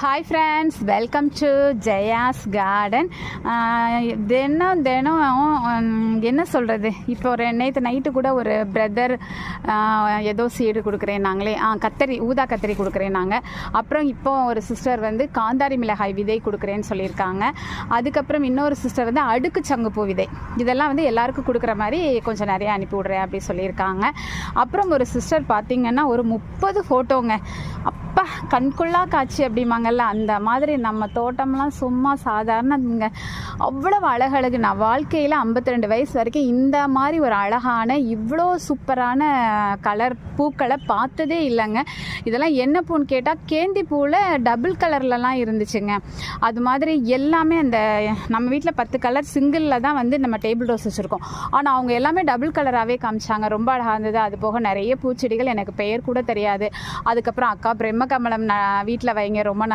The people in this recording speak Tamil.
Hi friends, welcome to Jaya's garden. தினம் என்ன சொல்கிறது, இப்போ ஒரு நேற்று நைட்டு கூட ஒரு பிரதர் ஏதோ சீடு கொடுக்குறேன் நாங்களே கத்தரி ஊதா கத்தரி கொடுக்குறேன் நாங்கள். அப்புறம் இப்போ ஒரு சிஸ்டர் வந்து காந்தாரி மிளகாய் விதை கொடுக்குறேன்னு சொல்லியிருக்காங்க. அதுக்கப்புறம் இன்னொரு சிஸ்டர் வந்து அடுக்கு சங்குப்பூ விதை, இதெல்லாம் வந்து எல்லாருக்கும் கொடுக்குற மாதிரி கொஞ்சம் நிறைய அனுப்பி விட்றேன் அப்படி சொல்லியிருக்காங்க. அப்புறம் ஒரு சிஸ்டர் பார்த்திங்கன்னா ஒரு 30 ஃபோட்டோங்க, அப்பா கண்குள்ளா காட்சி அப்படிம்பாங்கல்ல, அந்த மாதிரி நம்ம தோட்டம்லாம் சும்மா சாதாரணங்க, அவ்வளவு அழகழகு. நான் வாழ்க்கையில் 52 வயசு வரைக்கும் இந்த மாதிரி ஒரு அழகான இவ்வளோ சூப்பரான கலர் பூக்களை பார்த்ததே இல்லைங்க. இதெல்லாம் என்ன பூன்னு கேட்டால் கேந்தி பூவில் டபுள் கலர்லலாம் இருந்துச்சுங்க. அது மாதிரி எல்லாமே அந்த நம்ம வீட்டில் 10 கலர் சிங்கிளில் தான் வந்து நம்ம டேபிள் ரோஸ் வச்சுருக்கோம். ஆனால் அவங்க எல்லாமே டபுள் கலராகவே காமிச்சாங்க, ரொம்ப அழகாக இருந்தது. அது போக நிறைய பூச்செடிகள் எனக்கு பெயர் கூட தெரியாது. அதுக்கப்புறம் அக்கா பிரம்ம கமலம் வீட்டில் வைங்க, ரொம்ப